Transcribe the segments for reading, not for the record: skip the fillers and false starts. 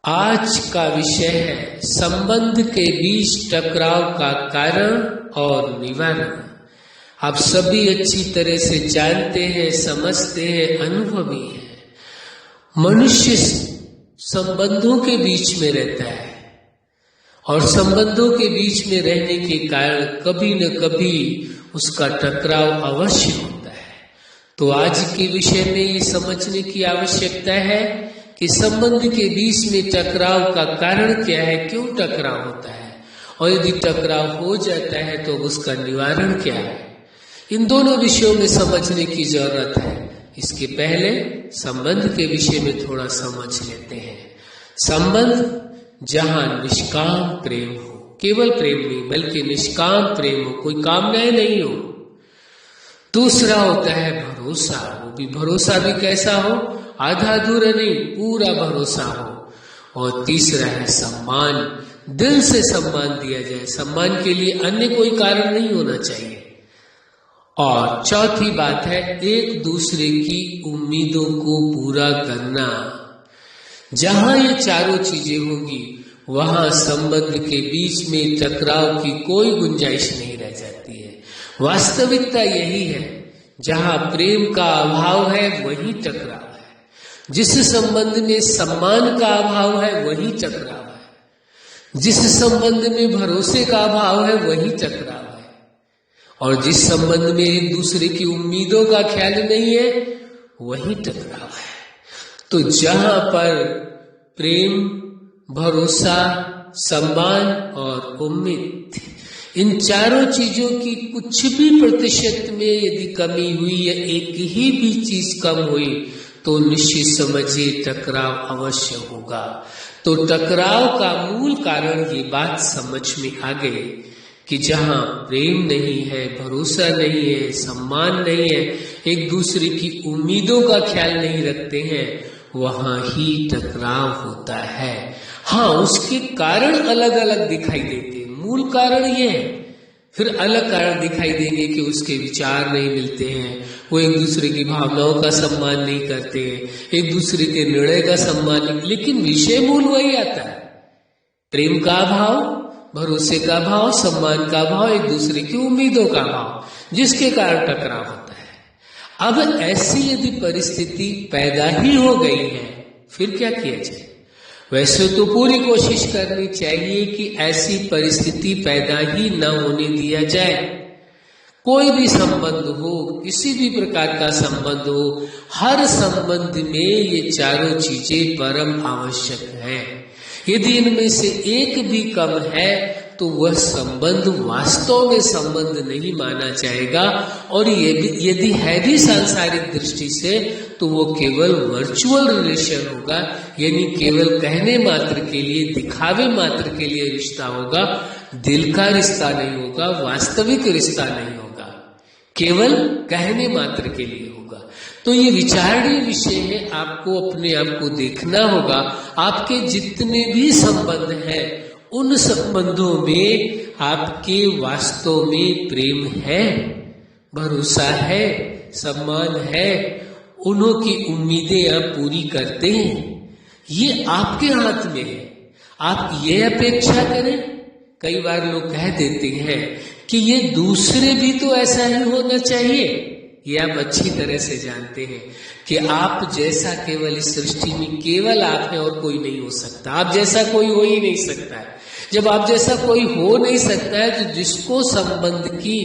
आज का विषय है संबंध के बीच टकराव का कारण और निवारण। आप सभी अच्छी तरह से जानते हैं, समझते हैं, अनुभवी हैं। मनुष्य संबंधों के बीच में रहता है और संबंधों के बीच में रहने के कारण कभी न कभी उसका टकराव अवश्य होता है। तो आज के विषय में ये समझने की आवश्यकता है कि संबंध के बीच में टकराव का कारण क्या है, क्यों टकराव होता है, और यदि टकराव हो जाता है तो उसका निवारण क्या है। इन दोनों विषयों में समझने की जरूरत है। इसके पहले संबंध के विषय में थोड़ा समझ लेते हैं। संबंध जहां निष्काम प्रेम हो, केवल प्रेम नहीं बल्कि निष्काम प्रेम हो, कोई कामनाएं नहीं हो। दूसरा होता है भरोसा, वो भी भरोसा भी कैसा हो, आधा अधूरा नहीं, पूरा भरोसा हो। और तीसरा है सम्मान, दिल से सम्मान दिया जाए, सम्मान के लिए अन्य कोई कारण नहीं होना चाहिए। और चौथी बात है एक दूसरे की उम्मीदों को पूरा करना। जहां ये चारों चीजें होगी वहां संबंध के बीच में टकराव की कोई गुंजाइश नहीं रह जाती है। वास्तविकता यही है, जहां प्रेम का अभाव है वही टकराव है। जिस संबंध में सम्मान का अभाव है वही टकराव है। जिस संबंध में भरोसे का अभाव है वही टकराव है। और जिस संबंध में एक दूसरे की उम्मीदों का ख्याल नहीं है वही टकराव है। तो जहां पर प्रेम, भरोसा, सम्मान और उम्मीद, इन चारों चीजों की कुछ भी प्रतिशत में यदि कमी हुई या एक ही भी चीज कम हुई तो निश्चित समझिए टकराव अवश्य होगा। तो टकराव का मूल कारण ये बात समझ में आ गई कि जहां प्रेम नहीं है, भरोसा नहीं है, सम्मान नहीं है, एक दूसरे की उम्मीदों का ख्याल नहीं रखते हैं, वहां ही टकराव होता है। हाँ, उसके कारण अलग अलग दिखाई देते हैं। मूल कारण ये है, फिर अलग कारण दिखाई देंगे कि उसके विचार नहीं मिलते हैं, वो एक दूसरे की भावनाओं का सम्मान नहीं करते हैं, एक दूसरे के निर्णय का सम्मान नहीं, लेकिन विषय मूल वही आता है। प्रेम का अभाव, भरोसे का भाव, सम्मान का भाव, एक दूसरे की उम्मीदों का भाव, जिसके कारण टकराव होता है। अब ऐसी यदि परिस्थिति पैदा ही हो गई है फिर क्या किया जाए। वैसे तो पूरी कोशिश करनी चाहिए कि ऐसी परिस्थिति पैदा ही न होने दिया जाए। कोई भी संबंध हो, किसी भी प्रकार का संबंध हो, हर संबंध में ये चारों चीजें परम आवश्यक है। यदि इनमें से एक भी कम है तो वह संबंध वास्तव में संबंध नहीं माना जाएगा, और यदि है भी सांसारिक दृष्टि से तो वो केवल वर्चुअल रिलेशन होगा, यानी केवल कहने मात्र के लिए, दिखावे मात्र के लिए रिश्ता होगा, दिल का रिश्ता नहीं होगा, वास्तविक रिश्ता नहीं होगा, केवल कहने मात्र के लिए होगा। तो ये विचारणीय विषय है, आपको अपने आप को देखना होगा। आपके जितने भी संबंध हैं उन संबंधों में आपके वास्तव में प्रेम है, भरोसा है, सम्मान है, उन्हों की उम्मीदें आप पूरी करते हैं। ये आपके हाथ में है। आप ये अपेक्षा करें, कई बार लोग कह देते हैं कि ये दूसरे भी तो ऐसा ही होना चाहिए। ये आप अच्छी तरह से जानते हैं कि आप जैसा केवल इस सृष्टि में केवल आप हैं और कोई नहीं हो सकता। आप जैसा कोई हो ही नहीं सकता है। जब आप जैसा कोई हो नहीं सकता है तो जिसको संबंध की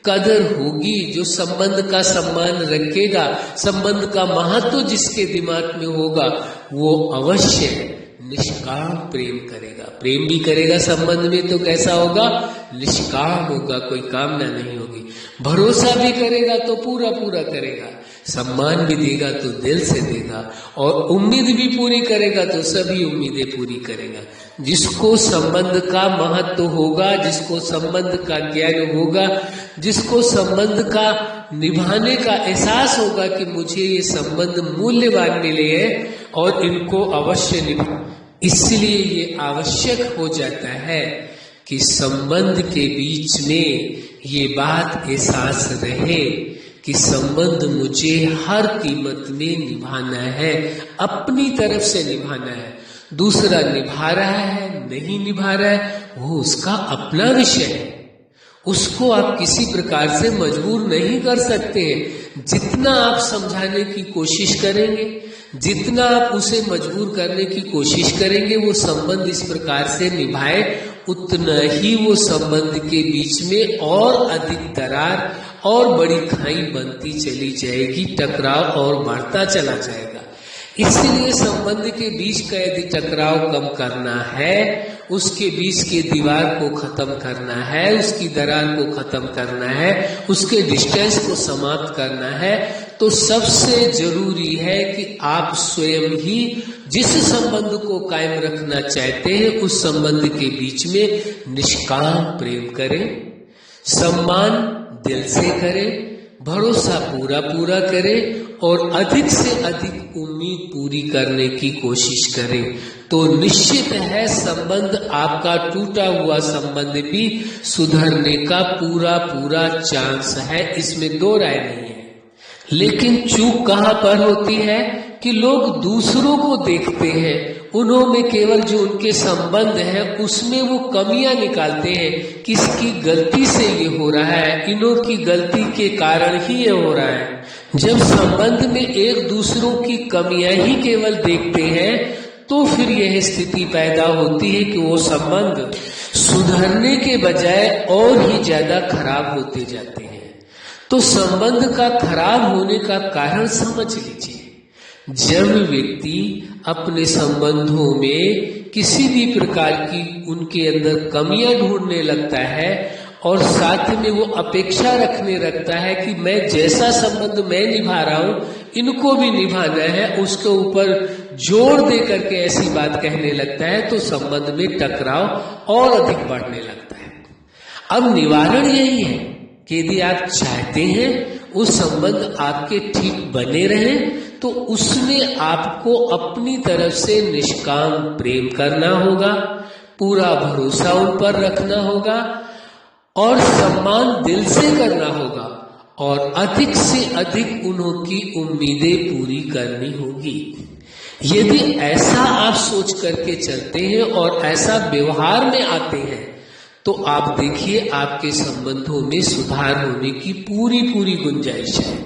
कदर होगी, जो संबंध का सम्मान रखेगा, संबंध का महत्व जिसके दिमाग में होगा, वो अवश्य निष्काम प्रेम करेगा। प्रेम भी करेगा संबंध में तो कैसा होगा, निष्काम होगा, कोई कामना नहीं होगी। भरोसा भी करेगा तो पूरा पूरा करेगा, सम्मान भी देगा तो दिल से देगा, और उम्मीद भी पूरी करेगा तो सभी उम्मीदें पूरी करेगा। जिसको संबंध का महत्व होगा, जिसको संबंध का ज्ञान होगा, जिसको संबंध का निभाने का एहसास होगा कि मुझे ये संबंध मूल्यवान मिले हैं और इनको अवश्य निभा, इसलिए ये आवश्यक हो जाता है कि संबंध के बीच में ये बात एहसास रहे कि संबंध मुझे हर कीमत में निभाना है, अपनी तरफ से निभाना है। दूसरा निभा रहा है नहीं निभा रहा है, वो उसका अपना विषय है, उसको आप किसी प्रकार से मजबूर नहीं कर सकते हैं। जितना आप समझाने की कोशिश करेंगे, जितना आप उसे मजबूर करने की कोशिश करेंगे, वो संबंध इस प्रकार से निभाए, उतना ही वो संबंध के बीच में और अधिक दरार और बड़ी खाई बनती चली जाएगी, टकराव और बढ़ता चला जाएगा। इसलिए संबंध के बीच का यदि टकराव कम करना है, उसके बीच के दीवार को खत्म करना है, उसकी दरार को खत्म करना है, उसके डिस्टेंस को समाप्त करना है, तो सबसे जरूरी है कि आप स्वयं ही जिस संबंध को कायम रखना चाहते हैं उस संबंध के बीच में निष्काम प्रेम करें, सम्मान दिल से करें, भरोसा पूरा पूरा करें और अधिक से अधिक उम्मीद पूरी करने की कोशिश करें। तो निश्चित है संबंध, आपका टूटा हुआ संबंध भी सुधरने का पूरा पूरा चांस है, इसमें दो राय नहीं है। लेकिन चूक कहाँ पर होती है कि लोग दूसरों को देखते हैं, उन्होंने केवल जो उनके संबंध है उसमें वो कमियां निकालते हैं, किसकी गलती से ये हो रहा है, इन्हों की गलती के कारण ही ये हो रहा है। जब संबंध में एक दूसरों की कमियां ही केवल देखते हैं तो फिर यह स्थिति पैदा होती है कि वो संबंध सुधरने के बजाय और ही ज्यादा खराब होते जाते हैं। तो संबंध का खराब होने का कारण समझ लीजिए। जब व्यक्ति अपने संबंधों में किसी भी प्रकार की उनके अंदर कमियां ढूंढने लगता है और साथ में वो अपेक्षा रखने लगता है कि मैं जैसा संबंध मैं निभा रहा हूं इनको भी निभाना है, उसके ऊपर जोर दे करके ऐसी बात कहने लगता है, तो संबंध में टकराव और अधिक बढ़ने लगता है। अब निवारण यही है कि यदि आप चाहते हैं उस संबंध आपके ठीक बने रहें तो उसमें आपको अपनी तरफ से निष्काम प्रेम करना होगा, पूरा भरोसा उन पर रखना होगा और सम्मान दिल से करना होगा और अधिक से अधिक उनकी उम्मीदें पूरी करनी होगी। यदि ऐसा आप सोच करके चलते हैं और ऐसा व्यवहार में आते हैं तो आप देखिए आपके संबंधों में सुधार होने की पूरी पूरी गुंजाइश है।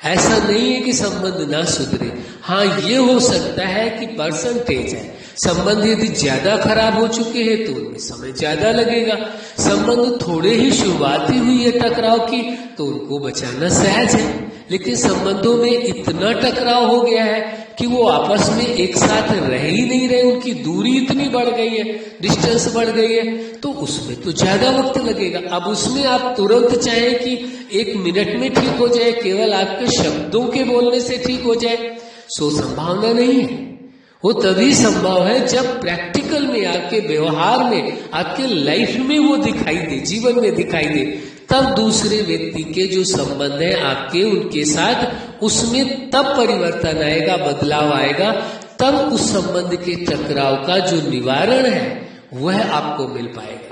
ऐसा नहीं है कि संबंध ना सुधरे, हाँ ये हो सकता है कि परसेंटेज है, संबंध यदि ज्यादा खराब हो चुके हैं तो उनमें समय ज्यादा लगेगा। संबंध थोड़े ही शुरुआत ही हुई है टकराव की तो उनको बचाना सहज है, लेकिन संबंधों में इतना टकराव हो गया है कि वो आपस में एक साथ रह ही नहीं रहे, उनकी दूरी इतनी बढ़ गई है, डिस्टेंस बढ़ गई है, तो उसमें तो ज्यादा वक्त लगेगा। अब उसमें आप तुरंत चाहें कि 1 मिनट में ठीक हो जाए, केवल आपके शब्दों के बोलने से ठीक हो जाए, सो संभावना नहीं है। वो तभी संभव है जब प्रैक्टिकल में आपके व्यवहार में आपके लाइफ में वो दिखाई दे, जीवन में दिखाई दे, तब दूसरे व्यक्ति के जो संबंध है आपके उनके साथ उसमें तब परिवर्तन आएगा, बदलाव आएगा, तब उस संबंध के टकराव का जो निवारण है वह आपको मिल पाएगा।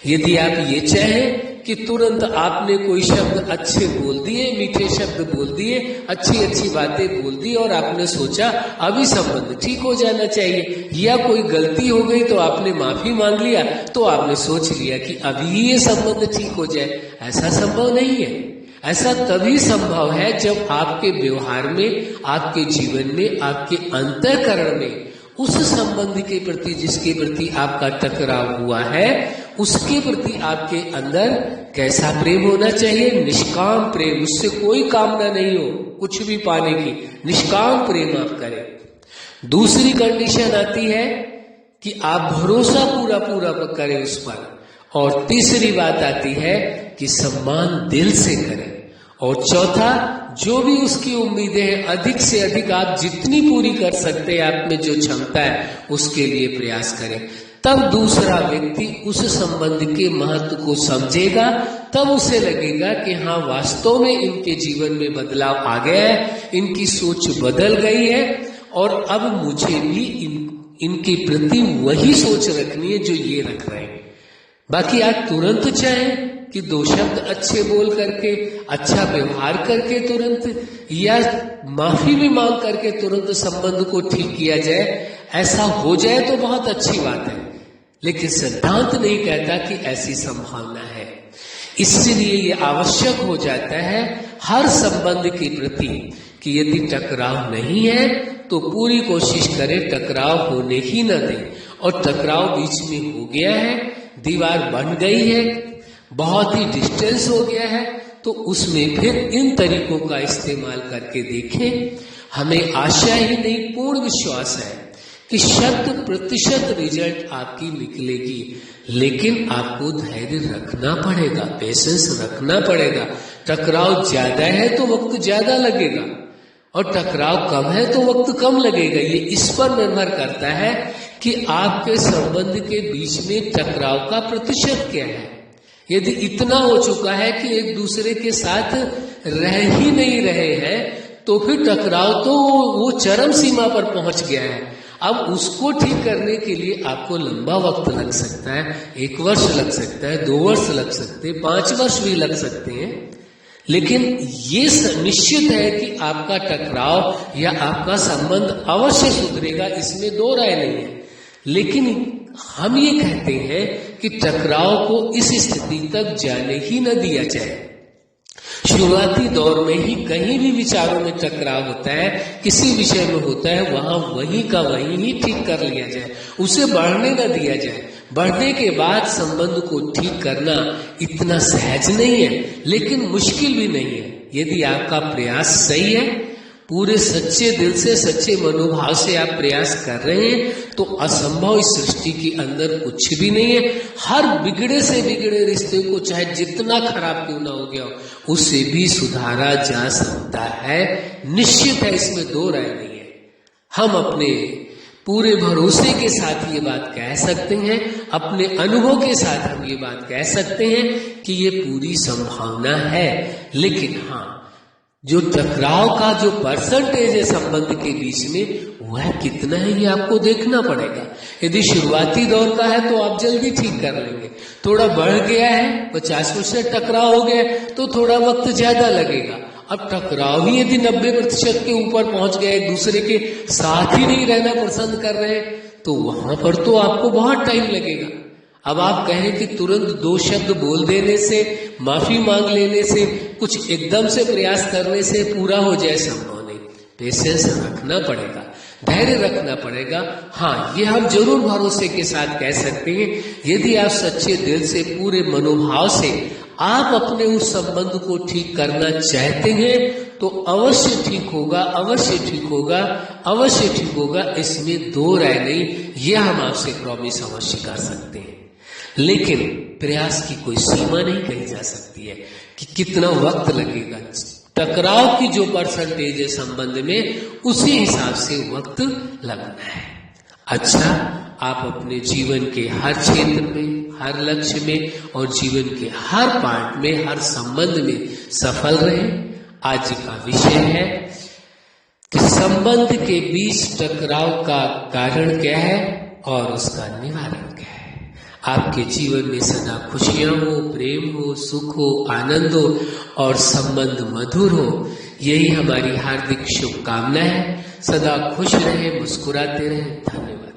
यदि आप ये चाहें कि तुरंत आपने कोई शब्द अच्छे बोल दिए, मीठे शब्द बोल दिए, अच्छी अच्छी बातें बोल दी और आपने सोचा अभी संबंध ठीक हो जाना चाहिए, या कोई गलती हो गई तो आपने माफी मांग लिया तो आपने सोच लिया कि अभी ये संबंध ठीक हो जाए, ऐसा संभव नहीं है। ऐसा तभी संभव है जब आपके व्यवहार में, आपके जीवन में, आपके अंतःकरण में उस संबंध के प्रति जिसके प्रति आपका टकराव हुआ है उसके प्रति आपके अंदर कैसा प्रेम होना चाहिए, निष्काम प्रेम, उससे कोई कामना नहीं हो कुछ भी पाने की, निष्काम प्रेम आप करें। दूसरी कंडीशन आती है कि आप भरोसा पूरा पूरा करें उस पर, और तीसरी बात आती है कि सम्मान दिल से करें, और चौथा जो भी उसकी उम्मीदें हैं अधिक से अधिक आप जितनी पूरी कर सकते हैं आप में जो क्षमता है उसके लिए प्रयास करें। तब दूसरा व्यक्ति उस संबंध के महत्व को समझेगा, तब उसे लगेगा कि हाँ वास्तव में इनके जीवन में बदलाव आ गया है, इनकी सोच बदल गई है और अब मुझे भी इनके प्रति वही सोच रखनी है जो ये रख रहे हैं। बाकी आप तुरंत चाहें कि दो शब्द अच्छे बोल करके, अच्छा व्यवहार करके तुरंत, या माफी भी मांग करके तुरंत संबंध को ठीक किया जाए, ऐसा हो जाए तो बहुत अच्छी बात है, लेकिन सिद्धांत नहीं कहता कि ऐसी संभावना है। इसलिए ये आवश्यक हो जाता है हर संबंध के प्रति कि यदि टकराव नहीं है तो पूरी कोशिश करें टकराव होने ही न दें, और टकराव बीच में हो गया है, दीवार बन गई है, बहुत ही डिस्टेंस हो गया है, तो उसमें फिर इन तरीकों का इस्तेमाल करके देखें। हमें आशा ही नहीं पूर्ण विश्वास है कि 100% रिजल्ट आपकी निकलेगी, लेकिन आपको धैर्य रखना पड़ेगा, पेशेंस रखना पड़ेगा। टकराव ज्यादा है तो वक्त ज्यादा लगेगा, और टकराव कम है तो वक्त कम लगेगा। ये इस पर निर्भर करता है कि आपके संबंध के बीच में टकराव का प्रतिशत क्या है। यदि इतना हो चुका है कि एक दूसरे के साथ रह ही नहीं रहे हैं, तो फिर टकराव तो वो चरम सीमा पर पहुंच गया है। अब उसको ठीक करने के लिए आपको लंबा वक्त लग सकता है, 1 वर्ष लग सकता है, 2 वर्ष लग सकते हैं, 5 वर्ष भी लग सकते हैं, लेकिन ये निश्चित है कि आपका टकराव या आपका संबंध अवश्य सुधरेगा, इसमें दो राय नहीं है। लेकिन हम ये कहते हैं कि टकराव को इस स्थिति तक जाने ही न दिया जाए। शुरुआती दौर में ही कहीं भी विचारों में टकराव होता है, किसी विषय में होता है, वहां वहीं का वहीं ही ठीक कर लिया जाए, उसे बढ़ने न दिया जाए। बढ़ने के बाद संबंध को ठीक करना इतना सहज नहीं है, लेकिन मुश्किल भी नहीं है। यदि आपका प्रयास सही है, पूरे सच्चे दिल से, सच्चे मनोभाव से आप प्रयास कर रहे हैं, तो असंभव इस सृष्टि के अंदर कुछ भी नहीं है। हर बिगड़े से बिगड़े रिश्ते को, चाहे जितना खराब क्यों ना हो गया हो, उसे भी सुधारा जा सकता है। निश्चित है, इसमें दो राय नहीं है। हम अपने पूरे भरोसे के साथ ये बात कह सकते हैं, अपने अनुभव के साथ हम ये बात कह सकते हैं कि ये पूरी संभावना है। लेकिन हाँ, जो टकराव का जो परसेंटेज है संबंध के बीच में, वह कितना है ये आपको देखना पड़ेगा। यदि शुरुआती दौर का है तो आप जल्दी ठीक कर लेंगे। थोड़ा बढ़ गया है, 50% टकराव हो गया, तो थोड़ा वक्त ज्यादा लगेगा। अब टकराव ही यदि 90% के ऊपर पहुंच गया, एक दूसरे के साथ ही नहीं रहना पसंद कर रहे, तो वहां पर तो आपको बहुत टाइम लगेगा। अब आप कहें कि तुरंत 2 शब्द बोल देने से, माफी मांग लेने से, कुछ एकदम से प्रयास करने से पूरा हो जाए, संभव नहीं। पेशेंस रखना पड़ेगा, धैर्य रखना पड़ेगा। हाँ, ये हम जरूर भरोसे के साथ कह सकते हैं, यदि आप सच्चे दिल से, पूरे मनोभाव से आप अपने उस संबंध को ठीक करना चाहते हैं, तो अवश्य ठीक होगा, अवश्य ठीक होगा, अवश्य ठीक होगा। इसमें दो राय नहीं, यह हम आपसे प्रॉमिस अवश्य कर सकते हैं। लेकिन प्रयास की कोई सीमा नहीं कही जा सकती है कि कितना वक्त लगेगा। टकराव की जो परसेंटेज है संबंध में, उसी हिसाब से वक्त लगना है। अच्छा, आप अपने जीवन के हर क्षेत्र में, हर लक्ष्य में और जीवन के हर पार्ट में, हर संबंध में सफल रहें। आज का विषय है कि संबंध के बीच टकराव का कारण क्या है और उसका निवारण क्या है। आपके जीवन में सदा खुशियां हो, प्रेम हो, सुख हो, आनंद हो और संबंध मधुर हो, यही हमारी हार्दिक शुभकामना है। सदा खुश रहें, मुस्कुराते रहें। धन्यवाद।